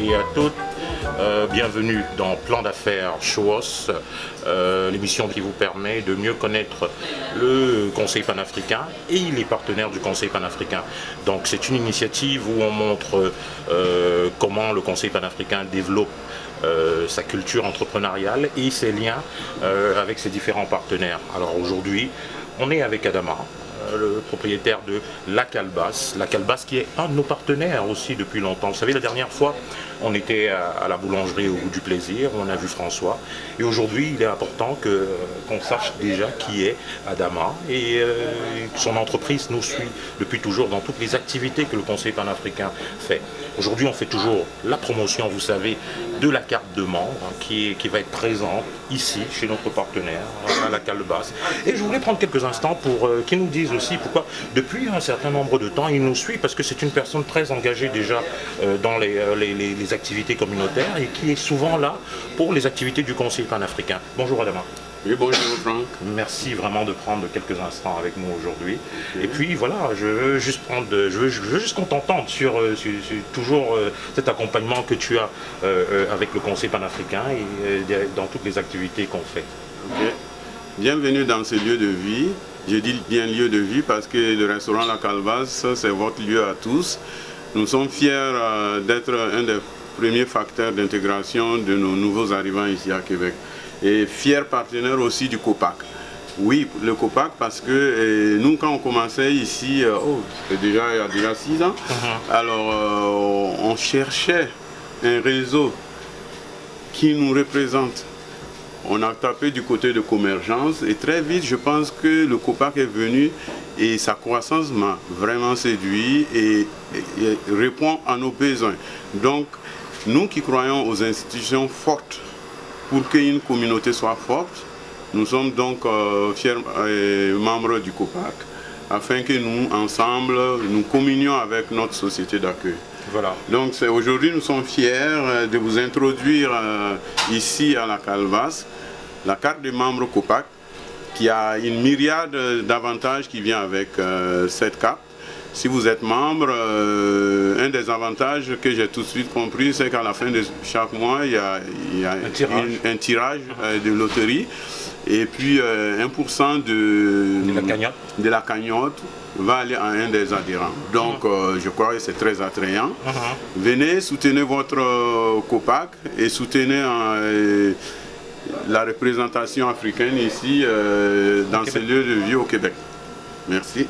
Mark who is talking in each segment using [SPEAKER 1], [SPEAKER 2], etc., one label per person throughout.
[SPEAKER 1] et à toutes. Bienvenue dans Plan d'affaires Shoos, l'émission qui vous permet de mieux connaître le Conseil panafricain et les partenaires du Conseil panafricain. Donc c'est une initiative où on montre comment le Conseil panafricain développe sa culture entrepreneuriale et ses liens avec ses différents partenaires. Alors aujourd'hui, on est avec Adama, le propriétaire de La Calebasse. La Calebasse qui est un de nos partenaires aussi depuis longtemps. Vous savez, la dernière fois, on était à la boulangerie au goût du plaisir, on a vu François. Et aujourd'hui, il est important qu'on sache déjà qui est Adama et que son entreprise nous suit depuis toujours dans toutes les activités que le Conseil panafricain fait. Aujourd'hui, on fait toujours la promotion, vous savez, de la carte de membre qui va être présente ici, chez notre partenaire, à La Calebasse. Et je voulais prendre quelques instants pour qu'ils nous disent aussi pourquoi, depuis un certain nombre de temps, il nous suit, parce que c'est une personne très engagée déjà dans les activités communautaires et qui est souvent là pour les activités du Conseil panafricain. Bonjour Adama.
[SPEAKER 2] Oui, bonjour Franck.
[SPEAKER 1] Merci vraiment de prendre quelques instants avec nous aujourd'hui. Et puis voilà, je veux juste qu'on t'entende sur toujours cet accompagnement que tu as avec le Conseil panafricain et dans toutes les activités qu'on fait.
[SPEAKER 2] Okay. Bienvenue dans ce lieu de vie. Je dis bien lieu de vie parce que le restaurant La Calebasse, c'est votre lieu à tous. Nous sommes fiers d'être un des premiers facteurs d'intégration de nos nouveaux arrivants ici à Québec. Et fiers partenaires aussi du COPAC. Oui, le COPAC parce que nous, quand on commençait ici, il y a déjà 6 ans, alors on cherchait un réseau qui nous représente. On a tapé du côté de Convergence et très vite, je pense que le COPAC est venu et sa croissance m'a vraiment séduit et répond à nos besoins. Donc, nous qui croyons aux institutions fortes pour qu'une communauté soit forte, nous sommes donc fiers membres du COPAC afin que nous, ensemble, nous communions avec notre société d'accueil.
[SPEAKER 1] Voilà.
[SPEAKER 2] Donc aujourd'hui, nous sommes fiers de vous introduire ici à La Calebasse la carte de membre COPAC qui a une myriade d'avantages qui vient avec cette carte. Si vous êtes membre, un des avantages que j'ai tout de suite compris, c'est qu'à la fin de chaque mois, il y a un tirage de loterie. Et puis 1% de la cagnotte va aller à un des adhérents. Donc je crois que c'est très attrayant. Venez, soutenez votre COPAC et soutenez la représentation africaine ici dans ce lieu de vie au Québec. Merci.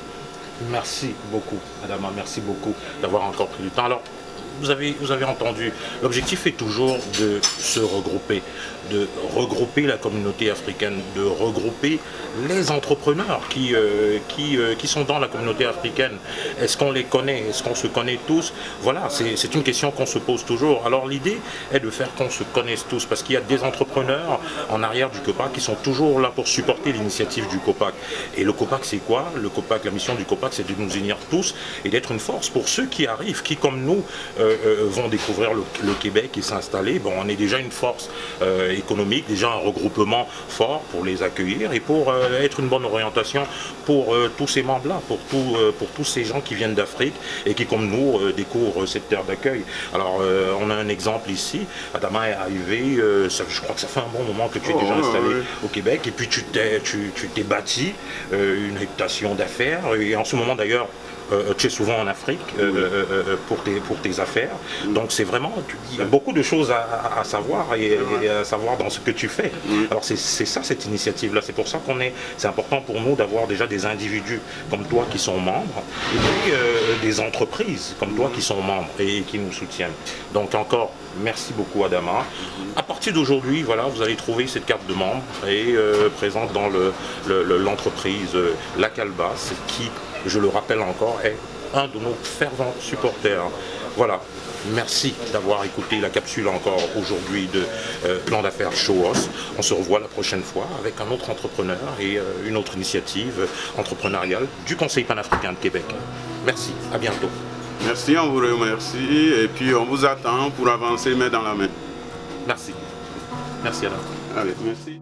[SPEAKER 1] Merci beaucoup, Adama, merci beaucoup d'avoir encore pris du temps. Alors, vous avez entendu, l'objectif est toujours de se regrouper, de regrouper la communauté africaine, de regrouper les entrepreneurs qui sont dans la communauté africaine. Est-ce qu'on les connaît? Est-ce qu'on se connaît tous? Voilà, c'est une question qu'on se pose toujours. Alors l'idée est de faire qu'on se connaisse tous, parce qu'il y a des entrepreneurs en arrière du COPAC qui sont toujours là pour supporter l'initiative du COPAC. Et le COPAC, c'est quoi? Le COPAC, la mission du COPAC, c'est de nous unir tous et d'être une force pour ceux qui arrivent, qui comme nous vont découvrir le Québec et s'installer. Bon, on est déjà une force économique, déjà un regroupement fort pour les accueillir et pour être une bonne orientation pour tous ces membres-là, pour tous ces gens qui viennent d'Afrique et qui, comme nous, découvrent cette terre d'accueil. Alors, on a un exemple ici. Adama est arrivé, je crois que ça fait un bon moment que tu es déjà installé au Québec et puis tu t'es bâti une réputation d'affaires et en ce moment d'ailleurs, tu es souvent en Afrique pour tes affaires. Donc c'est vraiment, il y a beaucoup de choses à savoir et à savoir dans ce que tu fais. Alors c'est ça cette initiative-là. C'est pour ça c'est important pour nous d'avoir déjà des individus comme toi qui sont membres et puis des entreprises comme toi qui sont membres et qui nous soutiennent. Donc encore, merci beaucoup Adama. À partir d'aujourd'hui, voilà, vous allez trouver cette carte de membre et présente dans l'entreprise La Calebasse qui, je le rappelle encore, est un de nos fervents supporters. Voilà, merci d'avoir écouté la capsule encore aujourd'hui de Plan d'affaires Shoos. On se revoit la prochaine fois avec un autre entrepreneur et une autre initiative entrepreneuriale du Conseil panafricain de Québec. Merci, à bientôt.
[SPEAKER 2] Merci, on vous remercie et puis on vous attend pour avancer main dans la main.
[SPEAKER 1] Merci. Merci Alain.
[SPEAKER 2] Allez, merci.